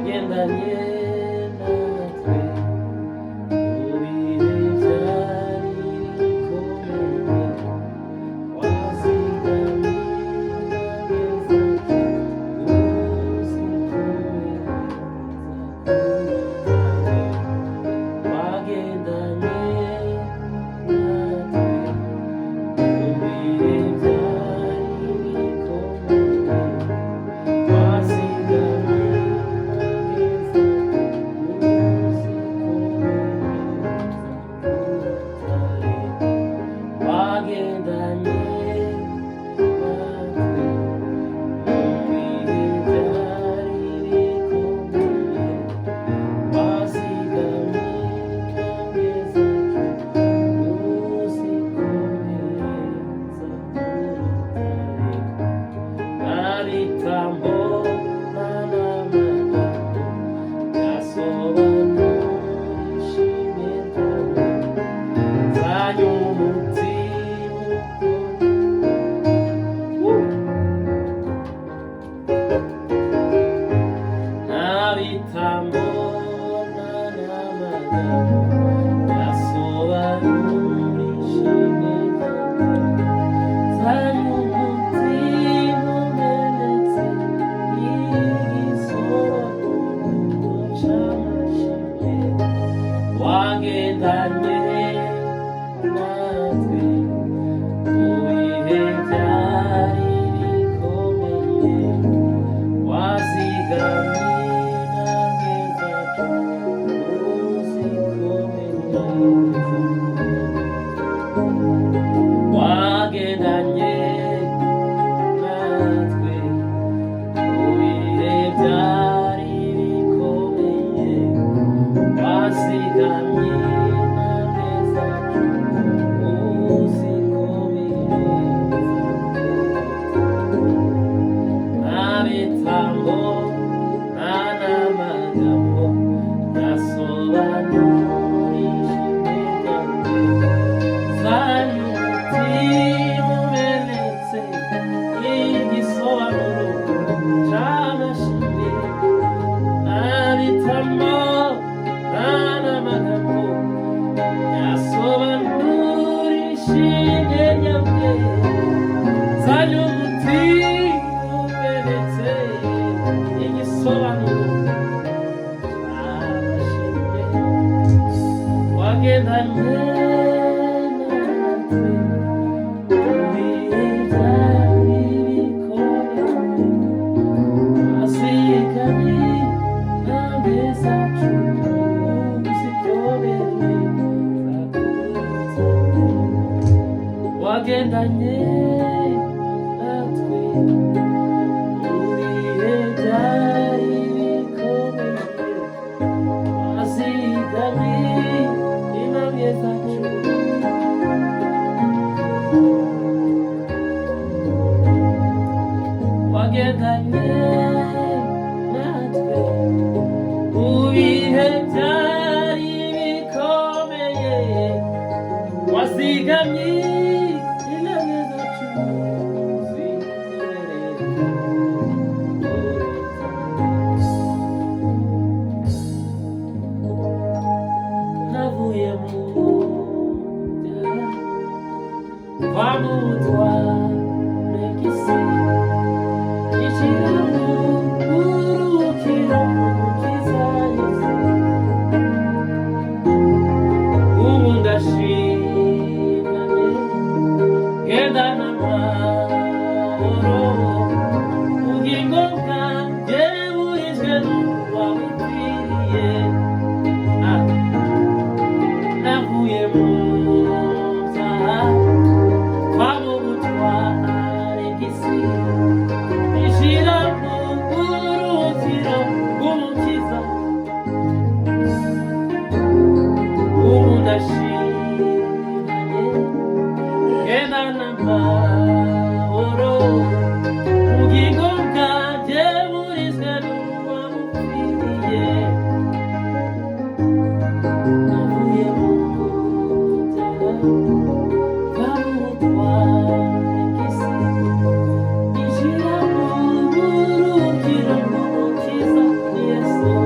wagendanye natwe mu bihe byari bikomeye, wazigamye nageza wagendanye natwe mu bihe byari bikomeye, wazigamye wagendanye natwe mu bihe byari bikomeye, wazigamye intambwe zacu, wagendanye natwe mu bihe byari bikomeye, wazigamye Yesu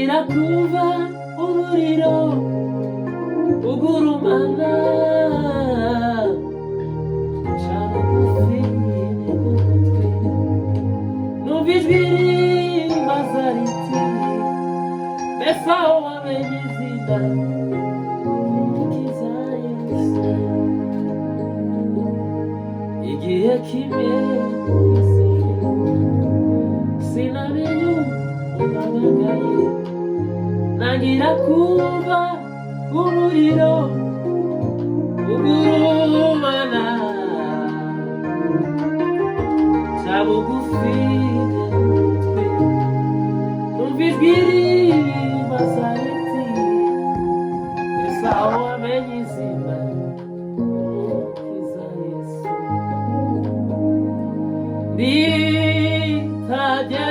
ntangira kuva umuriro ugurumana ca bugufi n'ugutwi numva ijwi rimbaza riti mbese aho wamenye izina ry'umukiza Yesu igihe kimwe sinamenye umpamagaye ntangira kumva umuriro ugurumana ca bugufi n'ugutwi numva ijwi rimbaza riti mbese aho wamenye izina ry'umukiza Yesu nditabye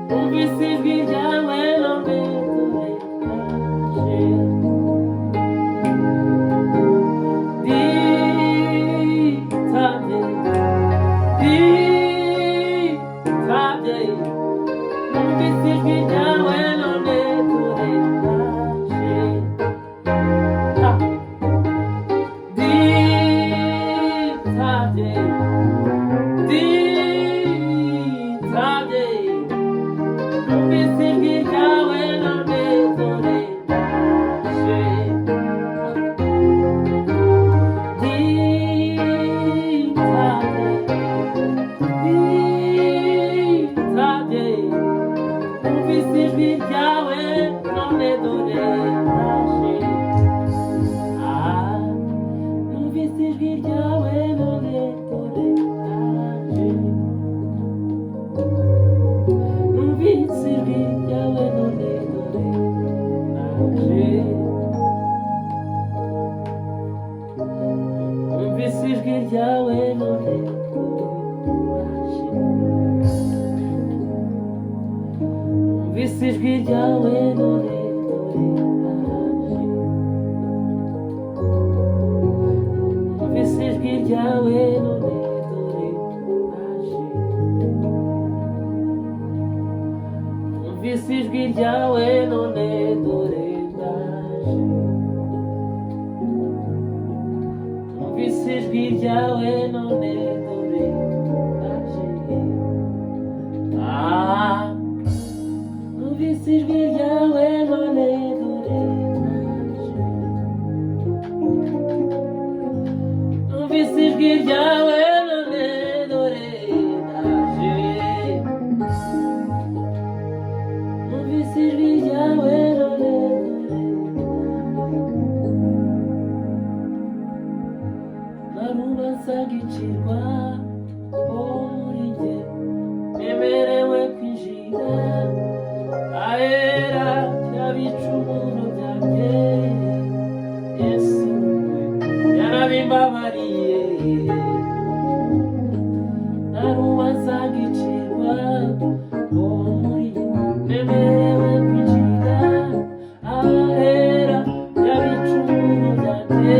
numvise ijwi ryawe none dore ndaje nditabye numvise ijwi ryawe none dore ndaje Numvise ijwi ryawe none numvise ijwi ryawe none numvise ijwi ryawe none numvise ijwi ryawe none dore ndaje numvise ijwi ryawe none dore ndaje numvise ijwi ryawe none dore ndaje numvise ijwi ryawe none dore ndaje numvise ijwi ryawe none narubasagicirwa muri jye nemerewe kwinjira ahera by'abicumuro byanjye Yesu yarabimbabariye narubasagicirwa muri jye nemerewe kwinjira ahera by'abicumuro byanjye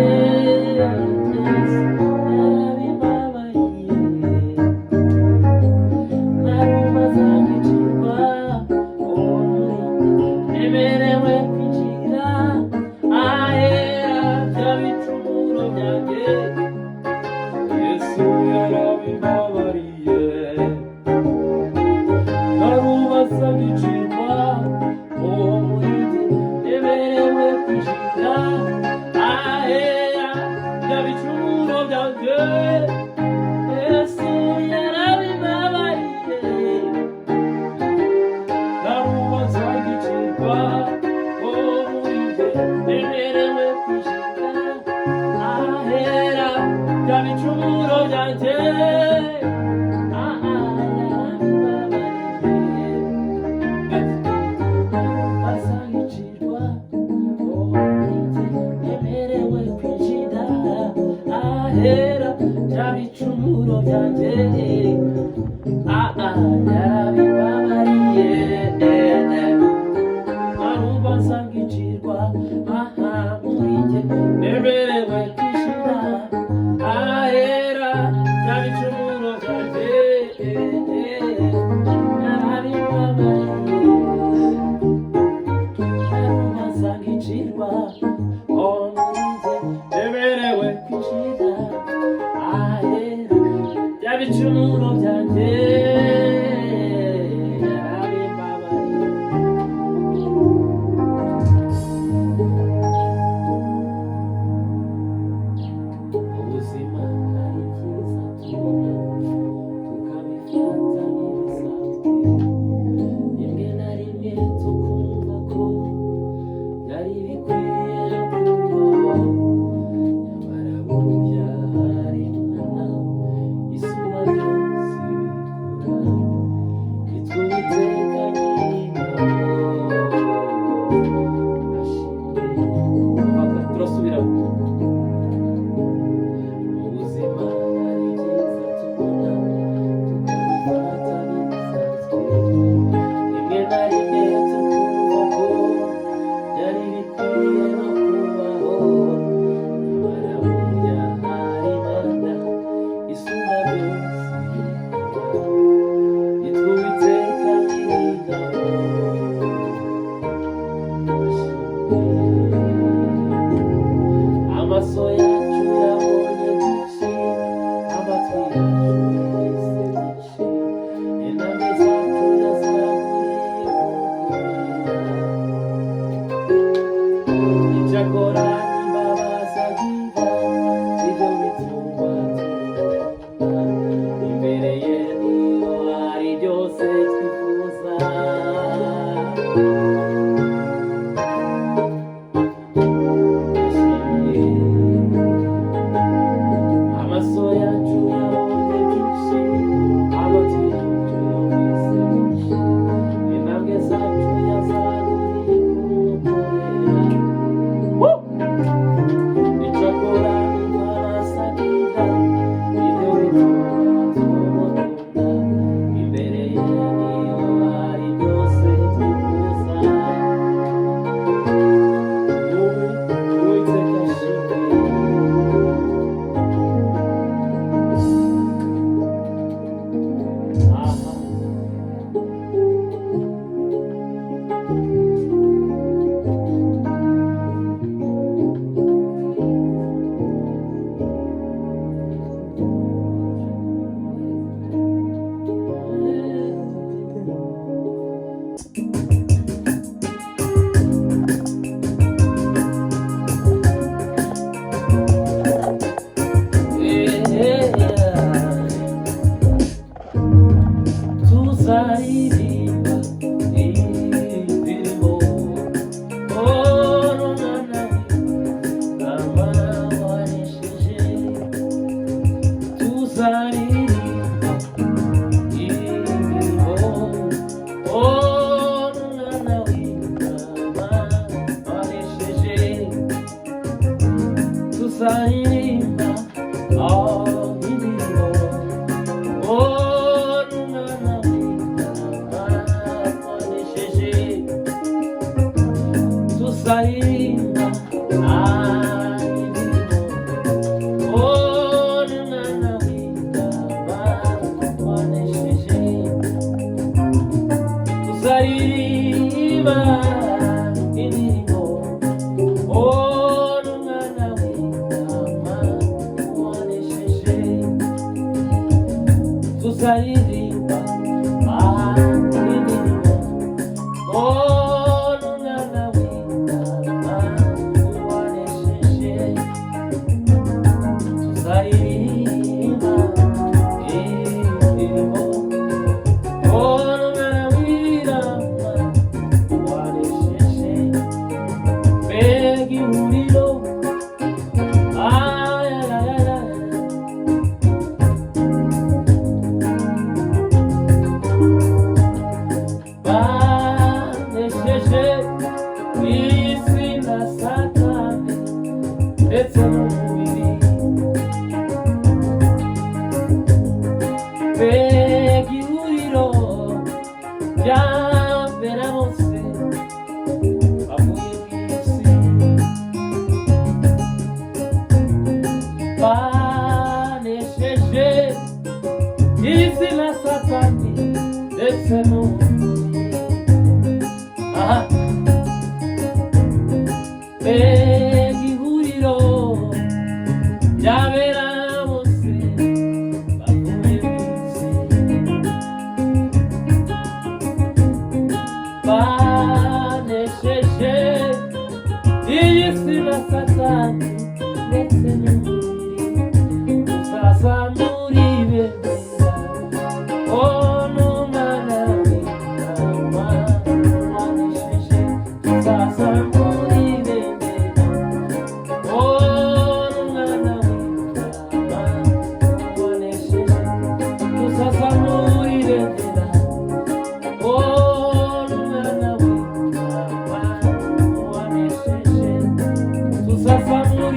Ibicumuro byanjye yarabibabariye narubanza ngicirwa muri jye nemerewe kwishira ahera by'ibicumuro byanjye Icyakora ntibabazagira ibyo bituma tugukunda, imbere ye niyo hari byose twifuza. Amaso yacu yabonye byinshi, amatwi yacu yumvise byinshi, intambwe zacu yazaruriye kumukorera. Icyakora ntibarasagira ibyo bituma tumukunda, imbere ye niyo hari byose twifuza. Uwiteka ashimwe. Aha. Tuzaririmba indirimbo, urunana w'intama wanesheje. Tuzaririmba indirimbo, urunana w'intama wanesheje. Tuzaririmba indirimbo, urunana w'intama wanesheje. Tuzaririmba indirimbo, urunana w'intama wanesheje. Tuzaririmba indirimbo, urunana w'intama wanesheje. Tuzaririmba indirimbo, urunana w'intama wanesheje. Tuzaririmba indirimbo, urunana w'intama wanesheje. Mbega ihuriro, ay, ay, ay, ay, ay. Banesheje isi na Satani ndetse n'umubiri. Mbega ihuriro ry'abera bose bavuye mu isi. Banesheje isi na Satani ndetse n'umubiri. Aha. Mbega ihuriro ry'abera bose bavuye mu isi. Banesheje iyi si na Satani ndetse n'umubiri. Tuzazamura ibendera, urunana w'intama wanesheje. Tuzazamura ibendera, urunana w'intama wanesheje. Tuzazamura ibendera, urunana w'intama wanesheje. Tuzazamura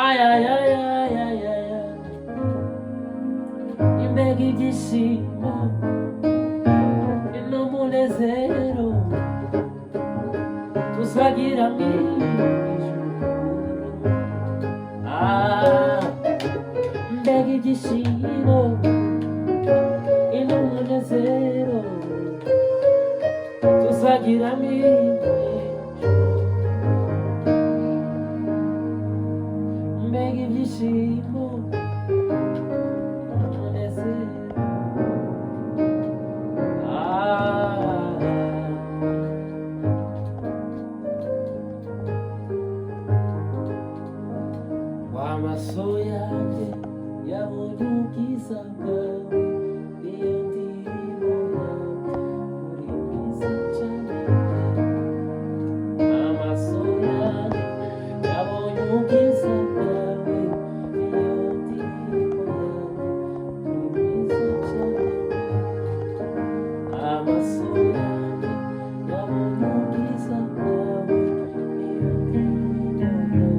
Ay, ay, ay, ay, ay, ay, ay. Imbega ibyishimo n'umunezero tuzagira mu ijuru. Mbega ibyishimo n'umunezero tuzagira mu ijuru. Mbega ibyishimo n'umunezero. Amaso yanjye yabonye ubwiza bwawe, iyo ndirimbo yawe uri mwiza cyane. Amaso yanjye yabonye ubwiza bwawe, iyo ndirimbo yawe uri mwiza cyane. Amaso yanjye yabonye ubwiza bwawe, iyo ndirimbo yawe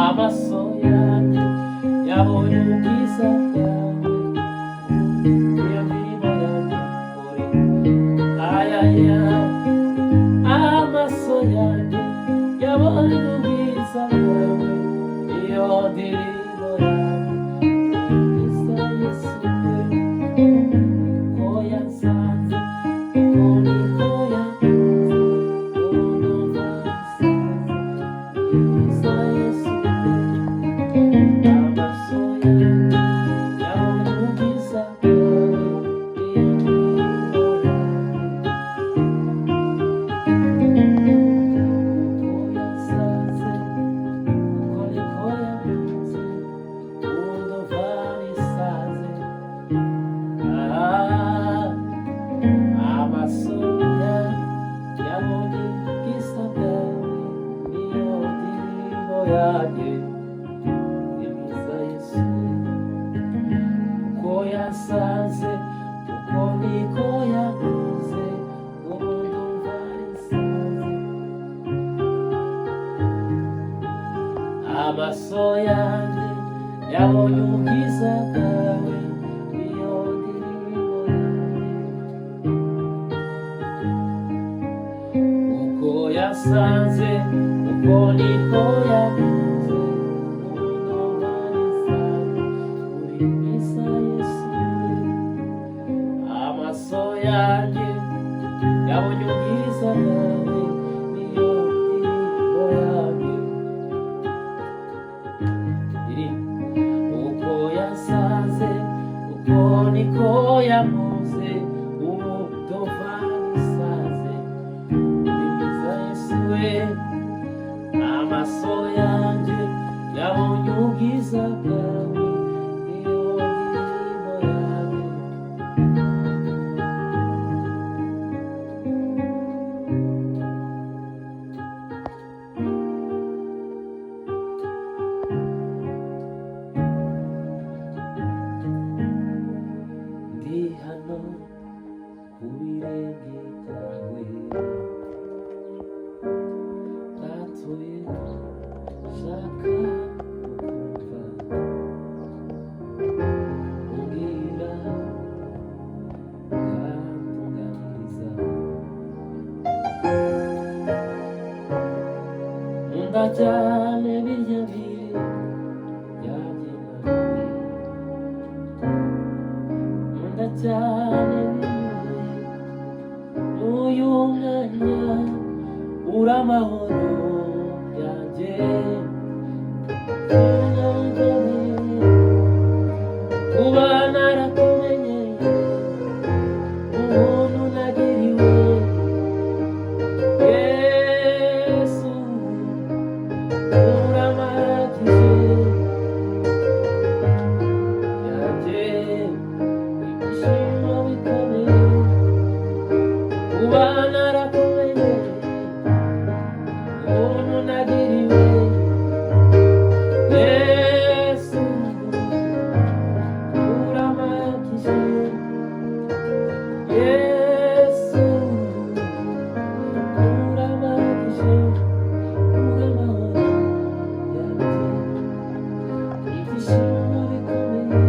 amaso yanjye yabonye ubwiza bwawe, iyo ndirimbo yanjye uri. Ayaya, amaso yanjye yabonye ubwiza bwawe, iyo ndirimbo yanjye isa Yesu we. Ko yansanze, ko niko yankunze, ndumva bisaze isa Yesu. Uko yasanze, uko niko yavuze, ubu ndumva risaze. Amaso yanjye yabonye ubwiza bwawe, iyo ndirimbo yawe. Uko yasanze, uko niko yavuze, ubu ndumva risaze. Uri mwiza Yesu we. Amaso yanjye yabonye ubwiza bwawe, iyo ndirimbo yawe. Uko yasanze, uko niko yamuze, ubu ndumva bisaze. Uri mwiza Yesu we. Amaso yanjye yabonye ubwiza bwawe, iyo ndirimbo yawe. Ndi hano ku birenge byawe, ndatuye shaka kukumva, umbwira ukantunganiriza. Nkunda cyane birya bihe byanjye nawe, nkunda cyane binyuze n'uyu mwanya, uri amahoro yanjye. Kuba narakumenye, ubuntu nagiriwe kubana rakomeye ubuntu nagiriwe Yesu urampagije Yesu urampagije uramahoro yanjye ibyishimo bikomeye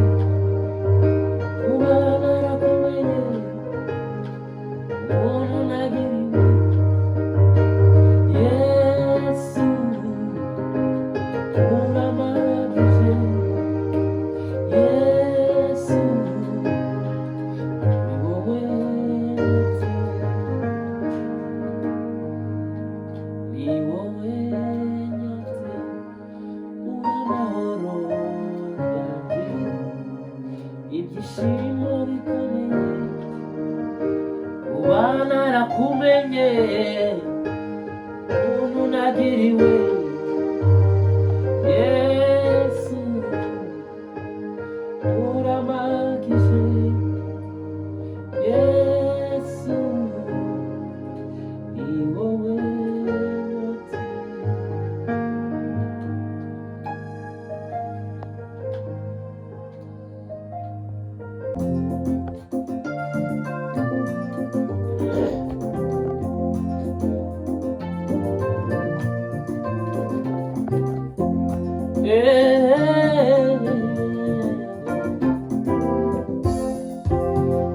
kubana rakomeye ubuntu nagiriwe Yesu urampagije Yesu ni wowe ni wowe nyote uramahoro yanjye ibyishimo bikomeye kuba narakumenye ubuntu nagiriwe Yesu urampagije Yesu ni wowe nyote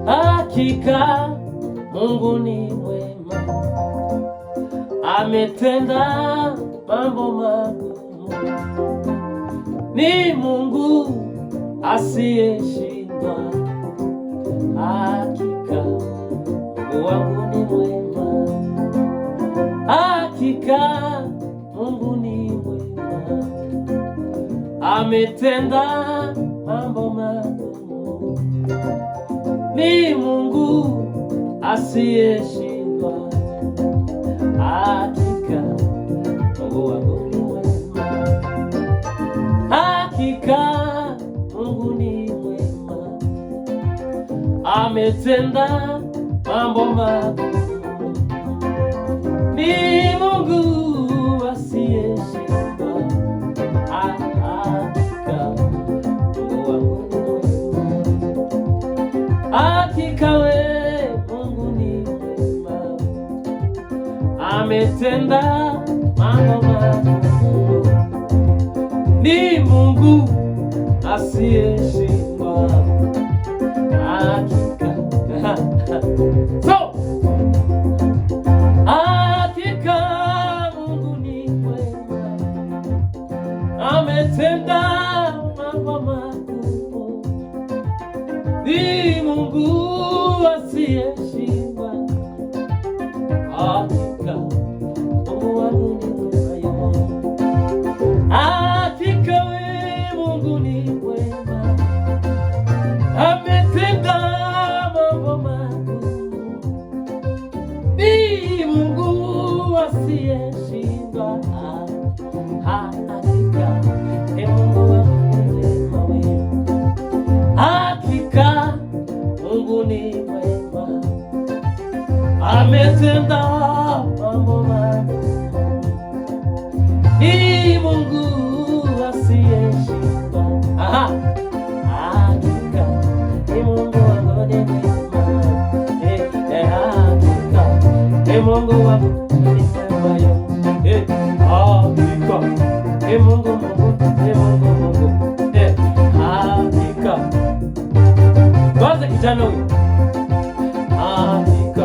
Hakika Mungu ni mwema, ametenda mambo magumu. Ni Mungu asiyeshindwa. Hakika Mungu wangu ni mwema, hakika Mungu ni mwema, ametenda mambo magumu. Ni Mungu asiyeshindwa. Hakika Mungu wangu ni mwema, hakika Mungu ni mwema, ametenda mambo magumu. Ni Mungu asiyeshindwa. Hakika Mungu wangu ni mwema, hakika we Mungu ni mwema, ametenda mambo magumu. Ni Mungu asiyeshindwa. Hakika so hakika Mungu ni mwema, ametenda mambo magumu. Ni Mungu asiyeshindwa. Hakika Mungu wangu ni mwema, hakika we Mungu ni mwema, ametenda mambo magumu. Ni Mungu asiyeshindwa. Hakika Mungu wangu ni mwema we, hakika Mungu ni mwema, ametenda mambo magumu. Ni Mungu asiyeshindwa. Hakika ni Mungu wangu ni mwema, hakika ni Mungu wangu ni mwema yo, hakika ni Mungu ni Mungu hakika. Kwanza kijana huyu, hakika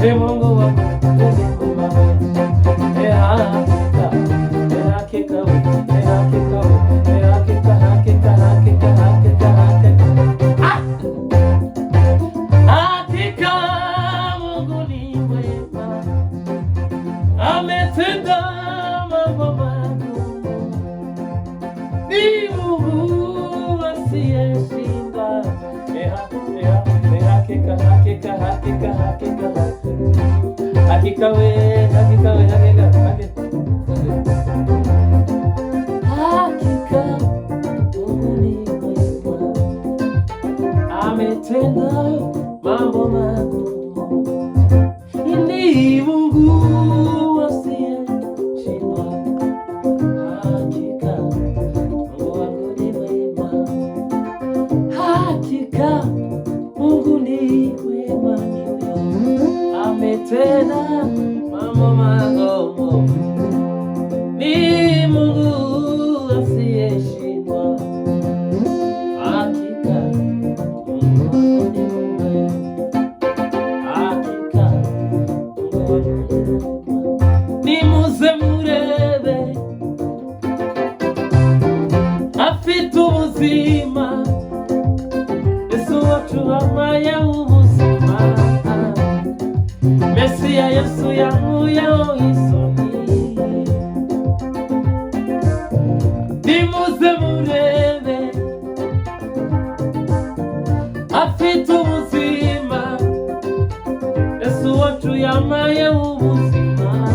ni Mungu wangu ni mwema, hakika hakika hakika hakika hakika hakika hakika hakika Mungu ni mwema, ametenda mambo magumu. Ni Mungu asiyeshindwa. Hakika hakika hakika hakika hakika we hakika we hakika Mungu ni mwema, ametenda mambo magumu. tena mambo magumu. Ni Mungu asiyeshindwa, hakika Mungu ni mwema, hakika Mungu ni mwema. Nimuze murebe afite ubuzima, Yesu wacu wampaye ubuzima. Mesiya Yesu yankuyeho isoni. Nimuze murebe afite ubuzima, Yesu wacu yampaye ubuzima.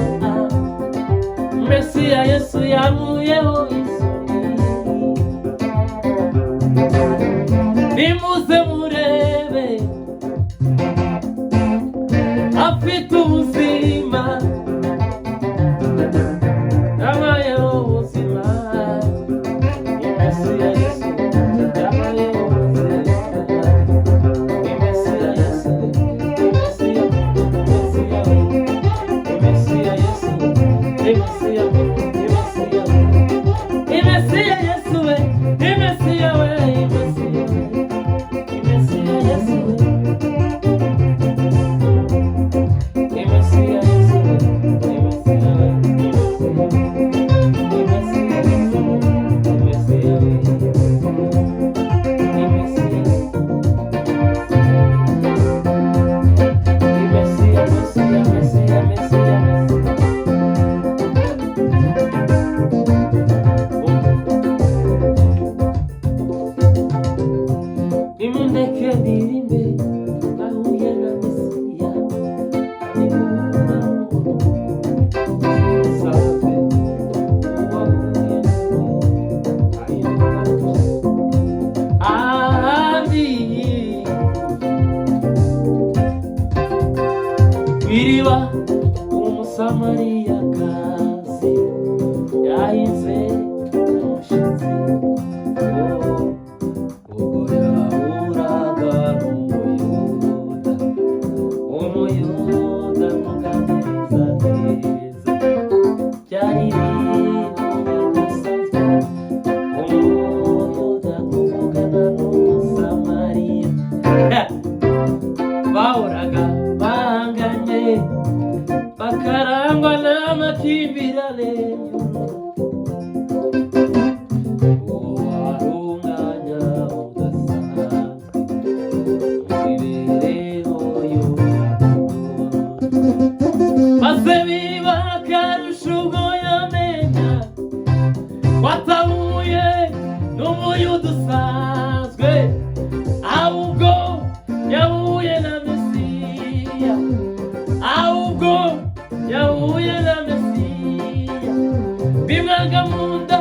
Mesiya Yesu yankuyeho isoni. Nimuze murebe afite ubuzima, yampayeho ubuzima. Mesiya Yesu yampayeho ubuzima. Mesiya Yesu, Mesiya, Mesiya, Mesiya Yesu, Mesiya, Mesiya, Mesiya Yesu, Mesiya we, Mesiya Yesu. Nimundeke ndirimbe nahuye na Mesiya, sabe uwahuye nawe wiriba umusamariyakazi yahize umushyitsi. Ubwo yahuraga n'umuyuda, umuyuda amuganiriza neza. Byari ibintu bidasanzwe umuyuda kuvugana n'umusamariya. Bahoraga bahanganye, bakarangwa n'amakimbirane. Uwo wari umwanya udasanzwe mu mibereho y'umuntu, maze biba akarusho ubwo yamenya watahuye n'umuyuda usanzwe, ahubwo yahuye na Mesiya, ahubwo yahuye na Mesiya. Bimwaga mu nda,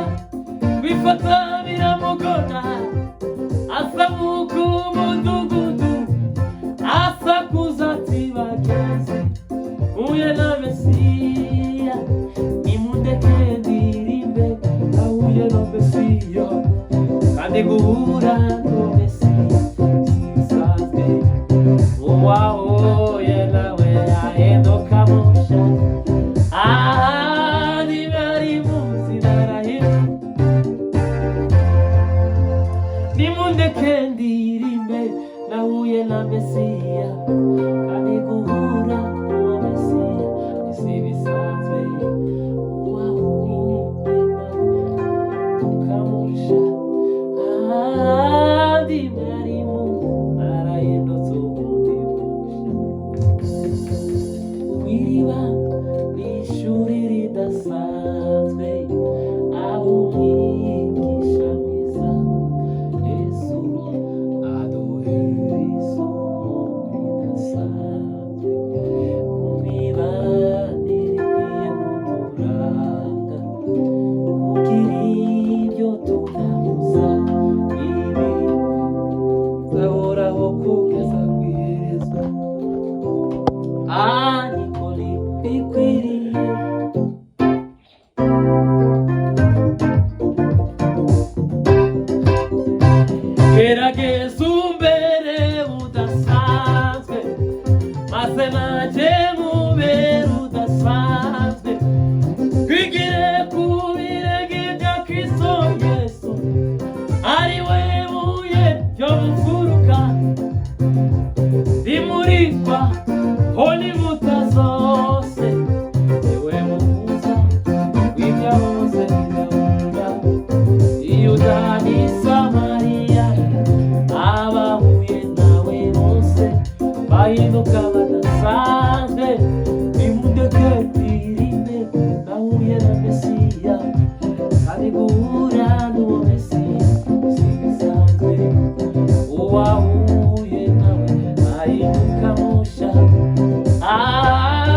bifata biramugora, asamuka umudugudu, asakuza ati bagenzi, huye na Mesiya. Nimundeke ndirimbe nahuye na Mesiya, kandi guhura na Mesiya sibisanzwe. Uwahuye nawe ahinduka musha, ahandi bari munsi narahira. Nimundeke ndirimbe nahuye na Mesiya, kandi guhura na Mesiya sibisanzwe. Uwahuye nawe ahinduka musha, ahandi bari munsi narahindutse ubundi musha. Wiriba n'ishuri ridasanzwe, aho umwigisha mwiza Yesu aduhera isomo ridasanzwe ku mibanire ikwiye kuturanga, kugira ibyo tudahuza, ibi zahoraho kugeza ku iherezo. Ariko ntibikwiriye gerageza umbere udasanzwe, maze waje mubera udasanzwe, twigire ku birenge bya Kristo Yesu, ari we buye ryo mfuruka rimurikwa ho n'inkuta zose, niwe muhuza w'ibyahoze bigahunga. Yuda n'i Samariya abahuye nawe bose bahinduka badasanzwe, nimudeke twirinde bahuye na Mesiya, kandi guhura n'uwo Mesiya si bisanzwe. Uwahuye nawe ahinduka musha,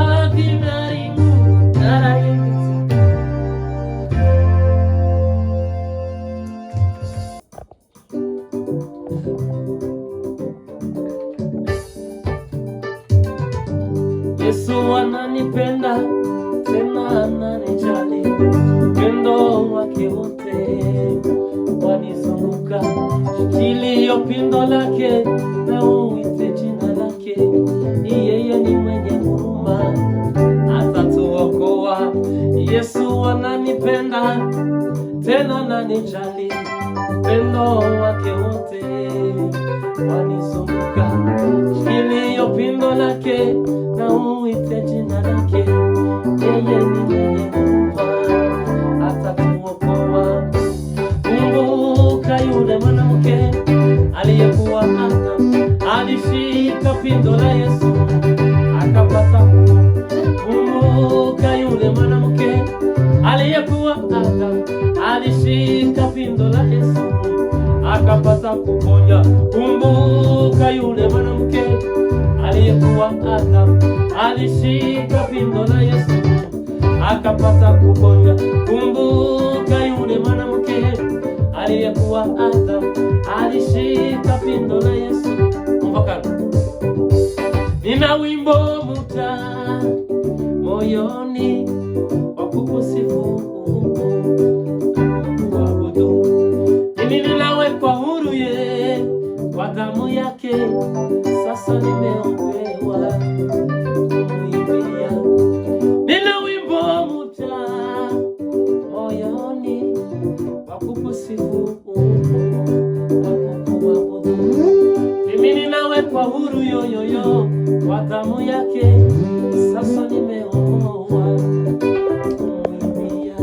akimarimu narahindutse. Yesu ananipenda tena ananijali, upendo wake wote wanizunguka. Shikilia pindo lake na uite jina lake, yeye ni mwenye huruma atatuokoa. Yesu ananipenda tena ananijali, upendo wake wote wanizunguka. Shikilia pindo lake na uite jina lake, yeye ni mwenye huruma atatuokoa. Kumbuka yule mwanamke aliyekuwa Adam, alishika pindo la Yesu akapata. Kumbuka yule mwanamke aliyekuwa Adam, alishika pindo la Yesu akapata kuponya. Kumbuka yule mwanamke aliyekuwa Adam, alishika pindo la Yesu akapata kuponya. Kumbuka yule mwanamke aliyekuwa Adam, alishika pindo la Yesu. Mfakara, nina wimbo mpya moyoni wa kukusifu na kuabudu. Mimi ninawekwa huru ye kwa damu yake, sasa nimeombewa kumuimbia. Nina wimbo mpya moyoni wa kukusifu na kukuabudu. Mimi ninawekwa huru yoyoyo kwa damu yake, sasa nimeomoa kumuimbia.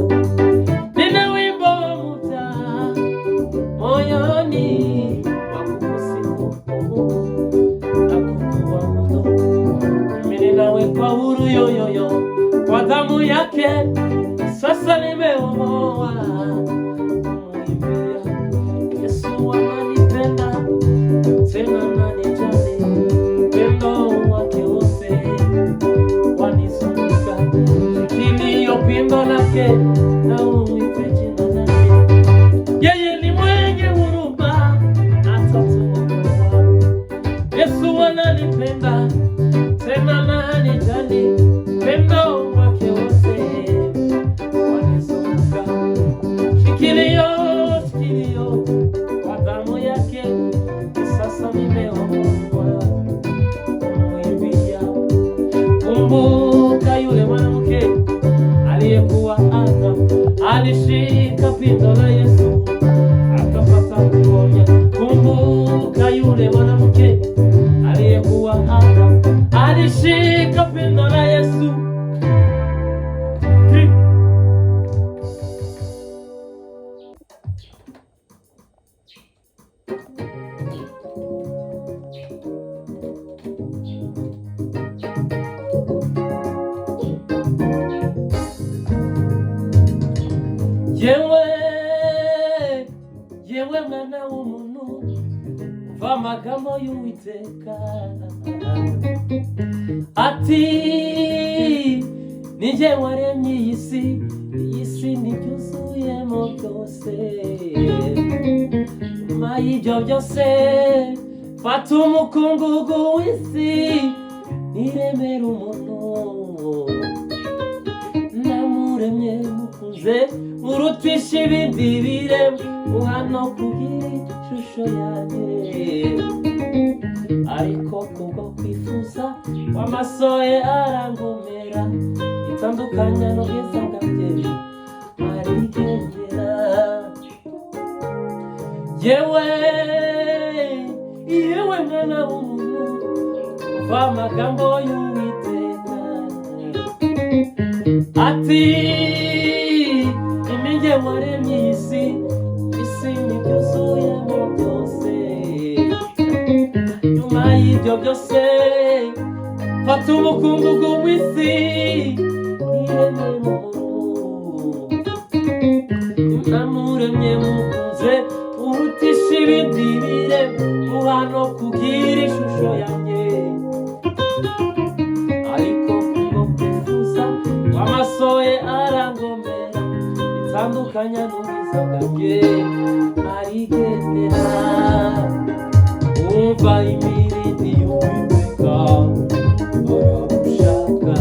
Nina wimbo mpya moyoni wa kukusifu na kukuabudu. Mimi ninawekwa huru yoyoyo kwa damu yake, sasa nimeomoa kumuimbia. Yesu ananipenda tena ananijali, upendo wake wote wanizunguka. Shikilia pindo lake na uite jina lake, yeye ni mwenye huruma atatuokoa. Yesu ananipenda tena ananijali, upendo wake wote wanizunguka. Shikilia kwa damu yake, sasa nimeokoka kumuimbia. Kumbuka yule mwanamke aliyekuwa Adam, alishika pindo la Yesu akapata kuponya. Kumbuka yule mwanamke aliyekuwa Adam, alishika pindo la Yesu. Yewe mwana w'umuntu, umva amagambo y'Uwiteka ati, ni jye waremye iyi si n'ibyuzuyemo byose. Nyuma y'ibyo byose fata umukungugu w'isi niremera umuntu, namuremye mukunze murutisha ibindi biremwa, muhano kugira ishusho yanjye. Ariko kubwo kwifuza kwifuza w'amaso ye arangomera itandukanya n'ubwiza bwanjye arigendera. Yewe mwana w'umuntu umva amagambo y'Uwiteka ati iminjye waremye isi n'ibyuzuyemo byose, nyuma y'ibyo byose fata umukungugu w'isi nirememo umuntu namuremye mukunze urutisha ibindi biremwa hano kugira ishusho yanjye, ariko kubwo kwifuza w'amaso ye arangomera itandukanya n'ubwiza bwanjye arigendera. Umva imirindi y'Uwiteka aragushaka,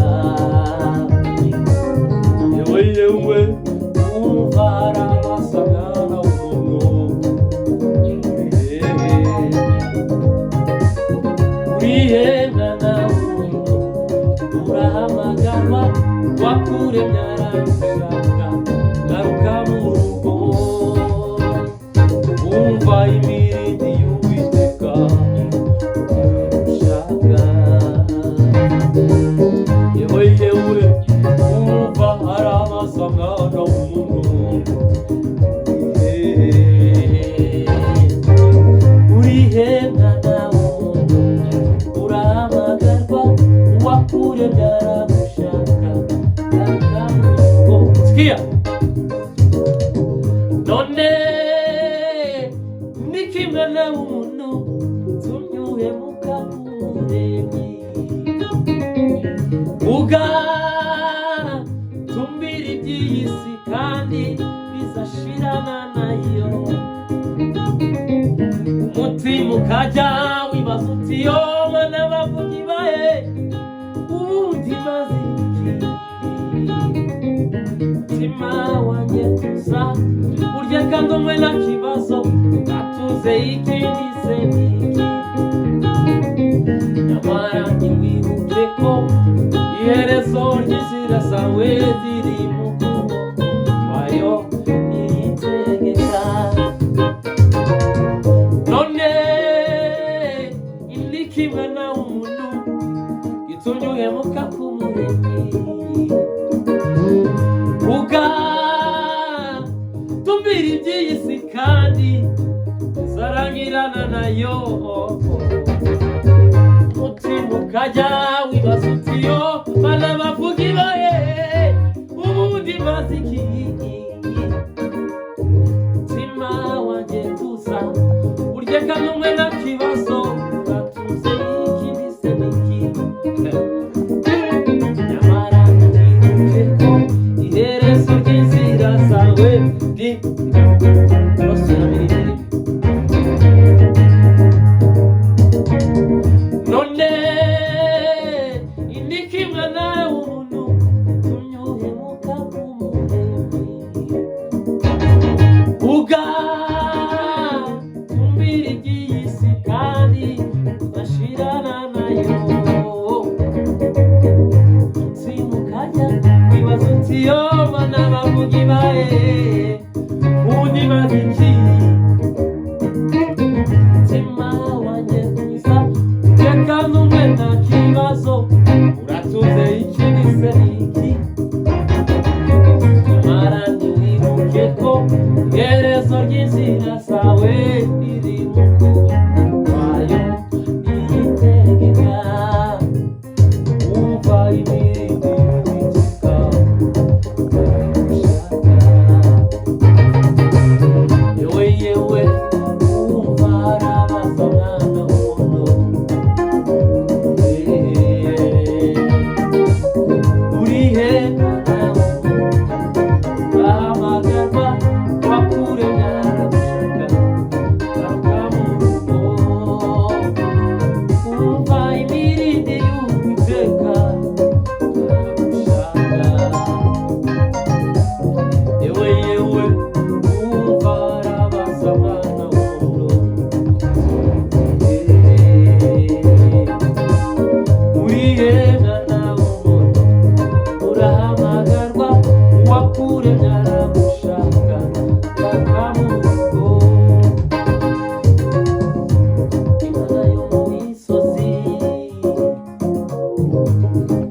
yewe umva arabasa mwana w'umuntu urihe mwana w'umuntu urahamagarwa wakuremye aragushaka garuka mu rugo. Umva imirindi y'Uwiteka aragushaka, yewe umva arabasa mwana w'umuntu urihe mwana w'umuntu urahamagarwa uwakuremye aragushaka garuka mu rugo. Sikia none niki mwana w'umuntu tumyuhemuka k'Umuremyi ugatumbira iby'iyi si kandi bizashirana nayo, umutima ukajya wibaza uti yo mana bavugi bahe ubundi maze iki, mutima wanjye tuza urya kandi umwe nta kibazo atuze ikindi se n'iki, nyamara ntiwibuke ko iherezo ry'inzira zawe ziri mu kuboko kwayo niyitegeka. None indiki mwana w'umuntu gitumye uhemuka k'Umuremyi ugatumbira iby'iyi si kandi bizarangirana nayo, umutima ukajya wibaza uti yo bana bavuga ibaye ubundi maze iki, mutima wanjye tuza urye kandi umwe nta kibazo uratuze ikindi se n'iki, nyamara ntiwibuke ko iherezo ry'inzira zawe ni none indiki mwana w'umuntu gitumye uhemuka k'Umuremyi ugatumbira iby'iyi si kandi bizarangirana nayo, umutima ukajya wibaza uti yo bana bavuga ibaye ubundi maze iki, mutima wanjye tuza urye kandi umwe nta kibazo uratuze ikindi se n'iki, nyamara ntiwibuke ko iherezo ry'inzira zawe ni none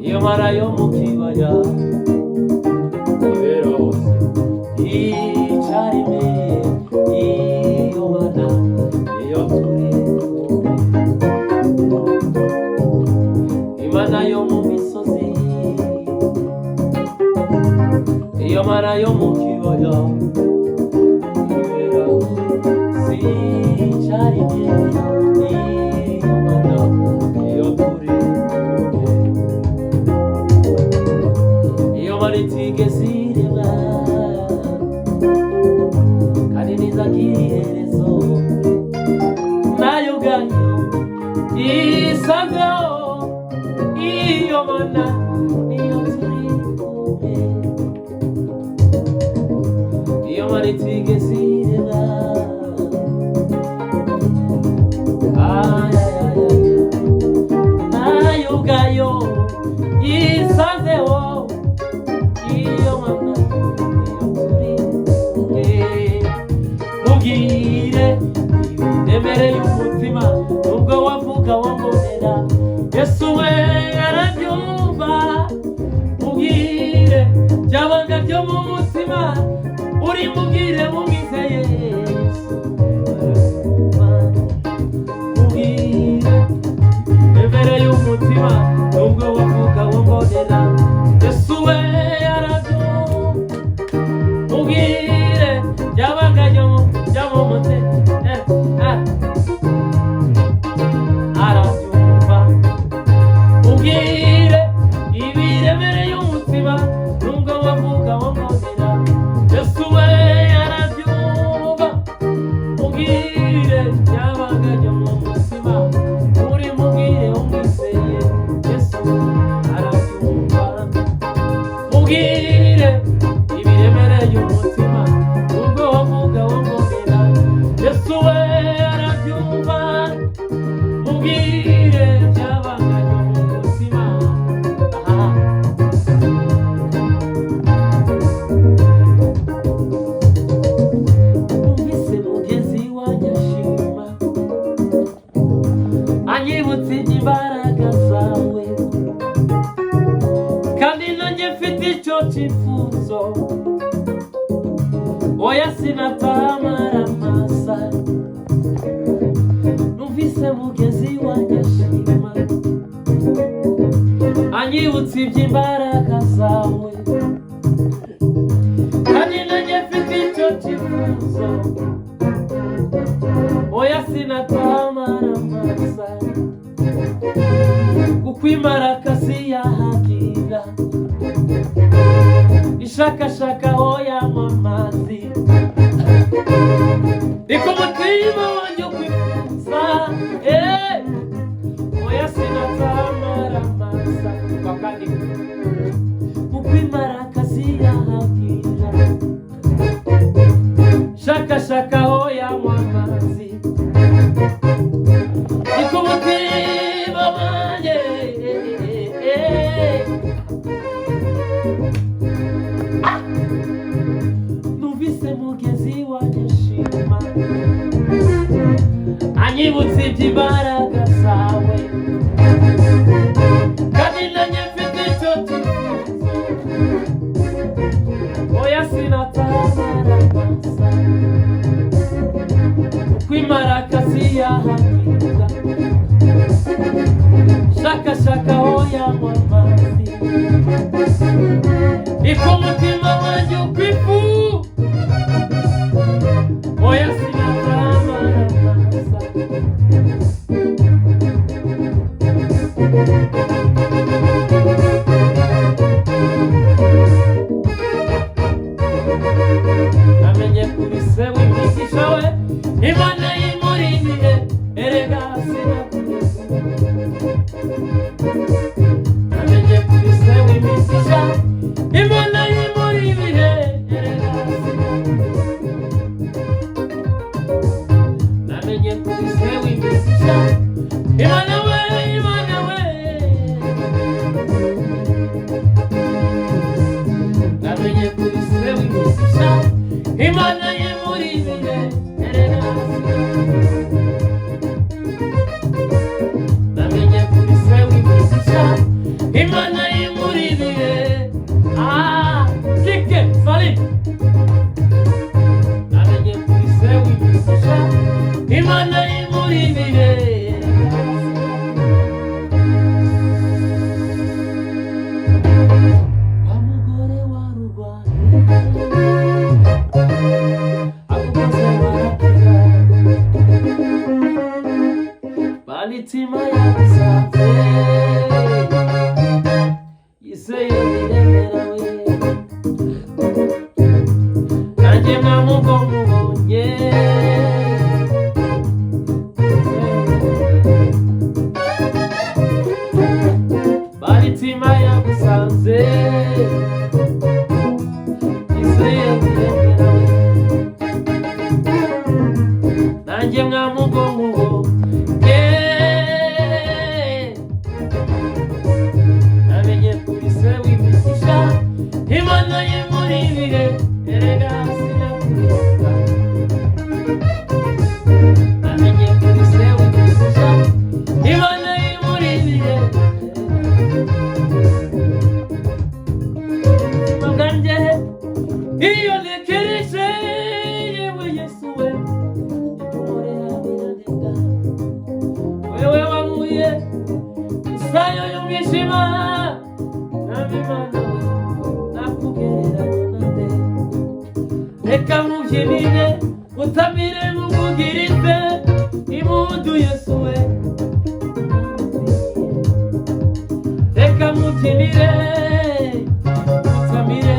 iyo mara yo mu kibaya ibera hose icarime, iyo mana iyo turi imana yo mu misozi, iyo mara yo mu kibaya ibera si icarime, iyo mana iyo turi iyo mara itigeze irema kandi ntizagira iherezo, nayo ubwayo isanzeho, iyo mana niyo turi kumwe, iyo mara itigeze irema nayo ubwayo isanzeho, iyo mana niyo turi kumwe. Mubwire ibiremereye umutima, nubwo wavuga wongorera, Yesu we arabyumva. Mubwire byabanga byo mu mutima, uri mubwire mumwizeye Yesu arabyumva. Mubwire ibiremereye umutima, nubwo wavuga wongorera, Yesu we arabyumva. Mubwire byabanga byo mu mutima, arabyumva. Mubwire ibiremereye umutima, nubwo wavuga wongorera, Yesu we arabyumva. Mubwire byabanga byo mu mutima, uri mubwire umwizeye Yesu arabyumva. Mubwire ibiremereye umutima, nubwo wavuga wongorera, Yesu we arabyumva. Mubwire byabanga byo mu mutima. Numvise mugenzi wanjye ashima, anyibutsa imbaraga zawe, kandi nanjye mfite icyo cyifuzo, oya sinatamara amasa. Numvise mugenzi wanjye ashima, anyibutsa iby'imbaraga zawe, kandi nanjye mfite icyo cyifuzo, oya sinatamara amasa. Kuko imarakasi yahagira, ishakashaka aho yanywa amazi, niko umutima wanjye ukwifuza, oya sinatamara amasa. Kuko imarakasi yahagira, shakashaka aho yanywa amazi, niko umutima wanjye. Numvise mugenzi wanjye ashima, anyibutsa iby'imbaraga zawe, kandi nanjye mfite icyo cyifuzo, oya sinatamara amasa. Kuko imarakasi yahagira, shakashaka aho yanywa amazi, niko umutima wanjye ukwifuza, oya sinatamara amasa. Namenye kuri se w'imigisha we, Imana yimurindire, erega sinakureze. Namenye kuri se w'imigisha, Imana yimurindire, erega sinakureze. Namenye kuri se w'imigisha, Imana we, Imana we. Namenye kuri se w'imigisha, Imana yimurindire, erega sinakureze. Namenye kuri se w'imigisha, Imana imuribire kike fali namenye kuri se w'imigisha Imana imuribire wa mugore wa rugwane agukoze barakira balitima yagusanze yiseye biremerawe nanjye mwamugo mubonye balitima yagusanze yiseye biremerawe nanjye mwamugo mubonye namenye kuri se w'imigisha Imana y'imuribire erega sinakurisa namenye kuri se w'imigisha Imana y'imuribire maganje iyo nekereje yewe Yesu we itumorera birandenga wewe wanguye isayo y'umwijima nabimana nakugereranya nande reka mubyinire mutamire muvugirize impundu Yesu we reka mubyinire mutamire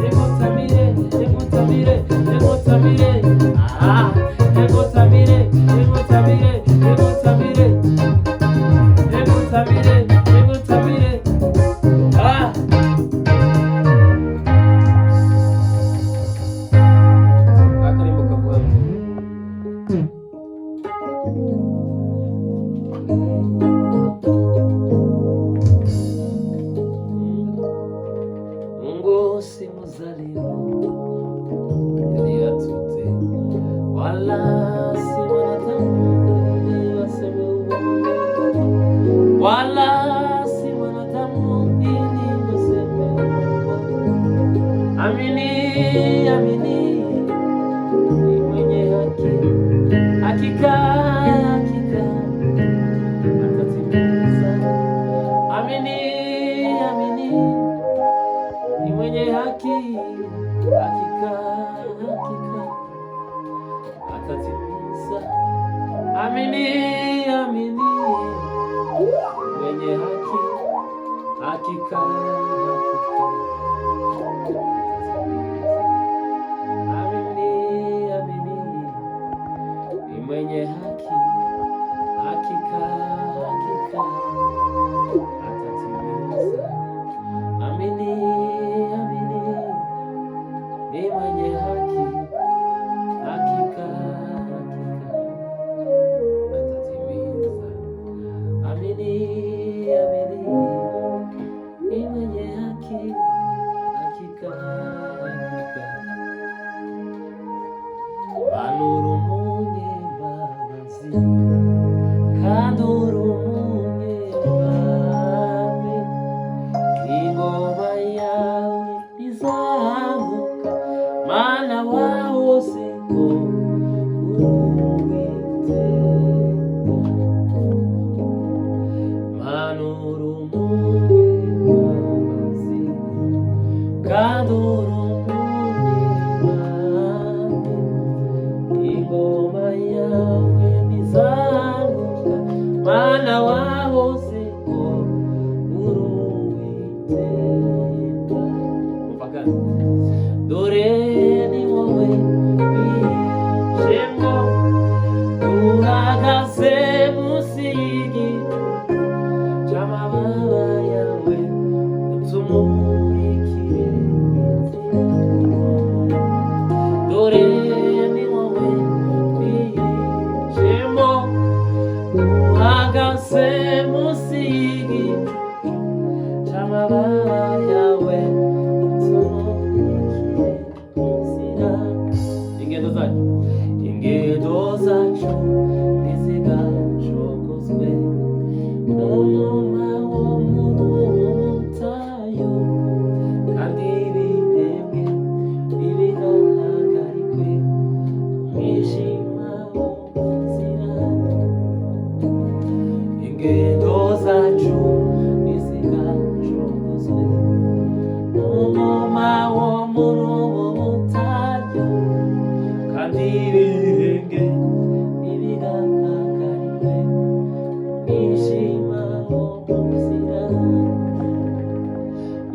emutamire emutamire emutamire emutamire emutamire emutamire emutamire emutamire akarimbo kavuga ngo simuzalio yari yatute wala simanatamu waseme uongo wala simanatamu ili waseme uongo amini amini ni mwenye haki hakika hakika atatimiza amini amini ni mwenye haki hakika hakika atatimiza amini amini mwenye haki hakika hakika amini amini ni mwenye haki hakika hakika atatimiza amini amini ni mwenye haki hakika hakika atatimiza amini amini ni mwenye haki hakika hakika banura umunyebabazi kandi uri umunyebambe ingoma yawe izamuka mana wahose ngo uruwiteka manura umunyebabazi kandi uri umunyebambe ingoma yawe izamuka mana wahose ngo uruwiteka dore ni wowe wijemo uhagaze munsi y'igiti cy'amababa yawe utumurikire dore ni wowe wijemo uhagaze munsi y'igiti cy'amababa yawe utumurikire inzira ingendo zacu ntizigacogozwe n'umuma wo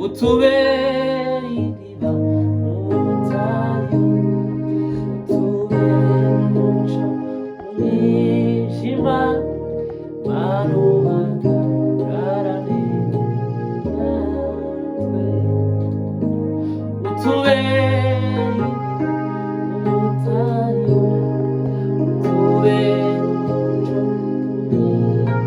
utubere iriba mu butayu, utubere umuco mu mwijima, manuhagararane natwe. Utubere ubutayu, utubere umuco mu mwijima,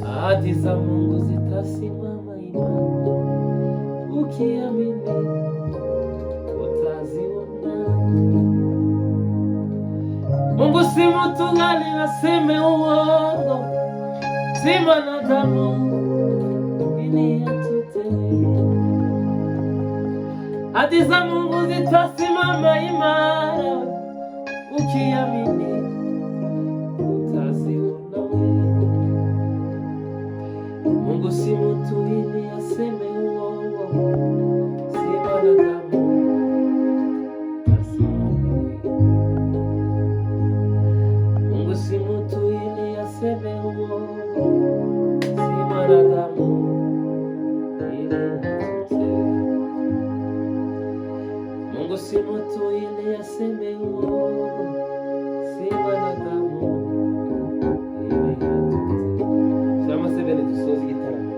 ahadi za Mungu zitasimama imara, ukiamini utaziona. Mungu si mtu gani aseme uongo, si mwanadamu ili atutewe. Ahadi za Mungu zitasimama imara, ukiamini utaziona. Mungu si mtu ili aseme uongo, si mwanadamu aseme. Mungu si mtu ili aseme uongo, si mwanadamu ili atutewe. Mungu si mtu ili aseme uongo, si mwanadamu ili atutewe. Chama sevene dusoza igitaramo.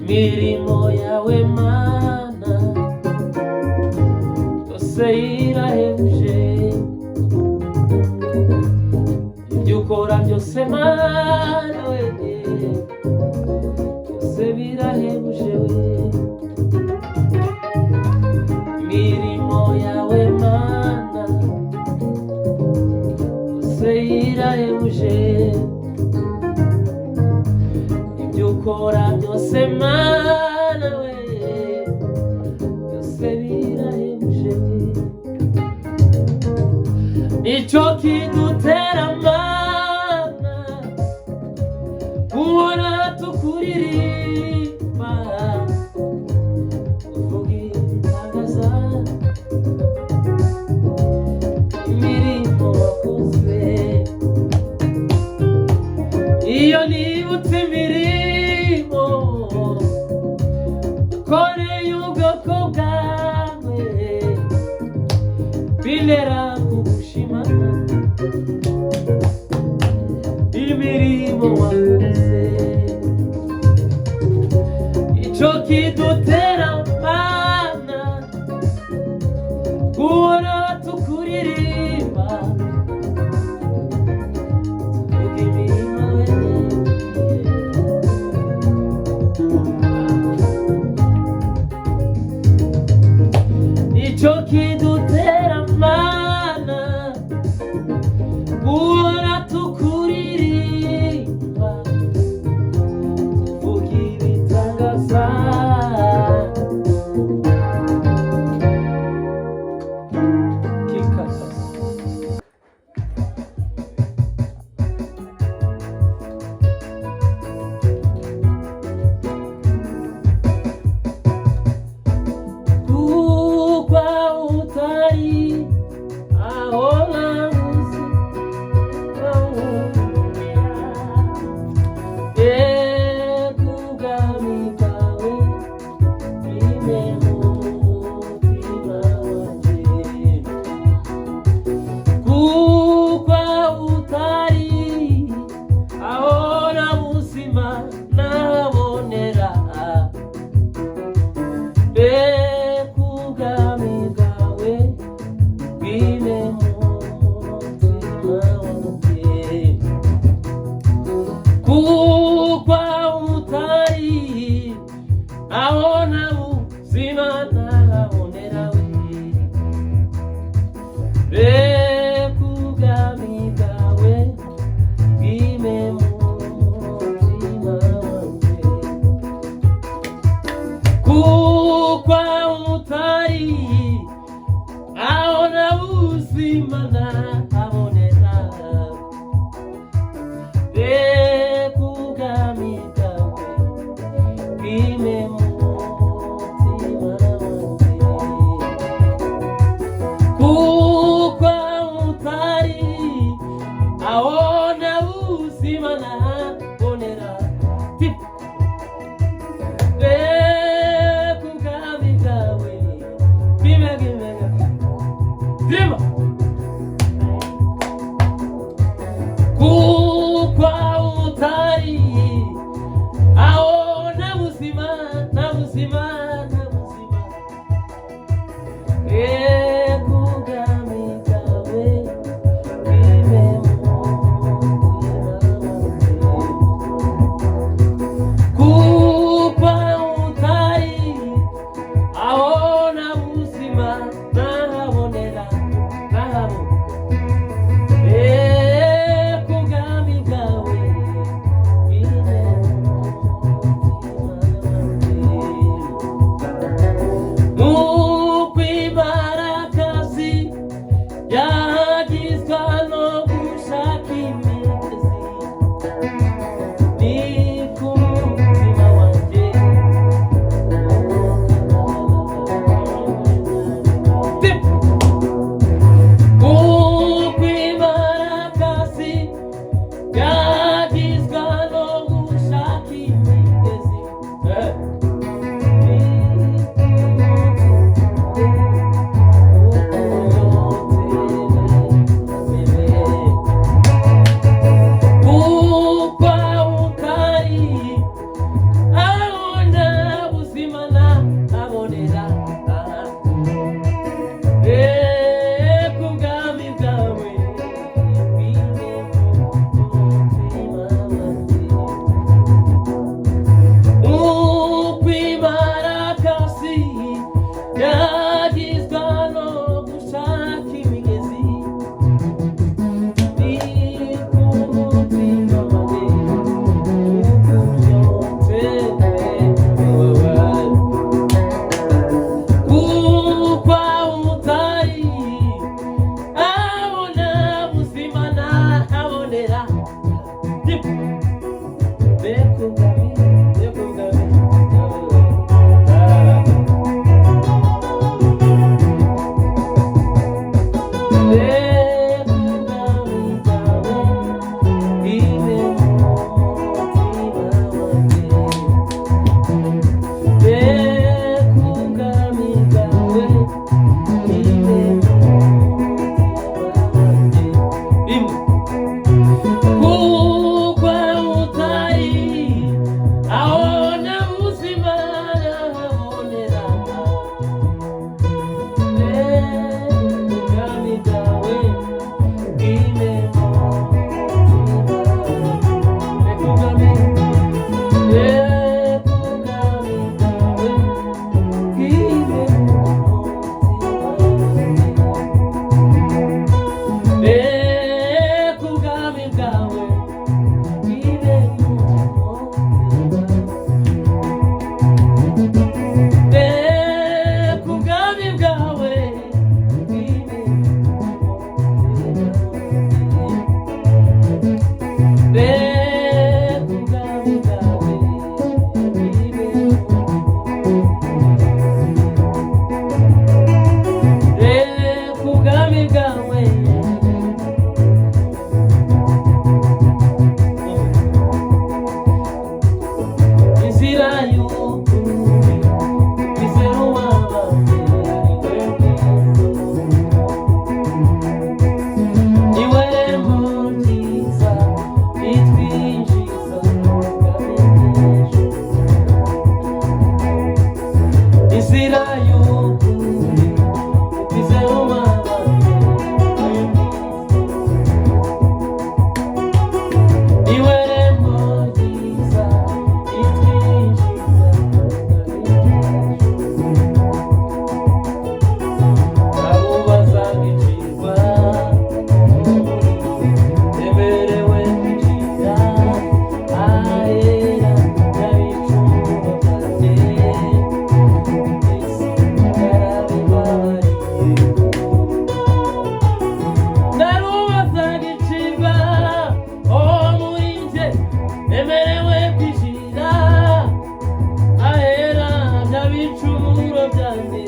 Imirimo yawe Mana yose irahebuje, ibyo ukora byose Mana we byose birahebuje we. Imirimo yawe Mana yose irahebuje, ibyo ukora byose Mana we byose birahebuje. Nicyo kidutera Mana guhora tukuririmba, tuvuga ibitangaza imirimo wakoze. Iyo nibutse imirimo ukoreye ubwoko bwawe, bintera kugushima imirimo wakoze. Icyo kidutera Mana guhora tukuririmba, tuvuga imirimo nicyo kidutera Mana guhora tukuririmba, tuvuga ibitangaza kikasa. Bekugami kawe, ime mu aona ubuzima nabonera kubwami bwawe bimega bima kukwa utari aona ubuzima na buzima kubwami bwawe kukwa utari aona ubuzima nahabonera kubwami bwawe mukwibarakazi yagizwa no gushaka imigezi ni kumutima wanje mukwibarakazi yagizwa no gushaka imigezi ibicumuro byanjye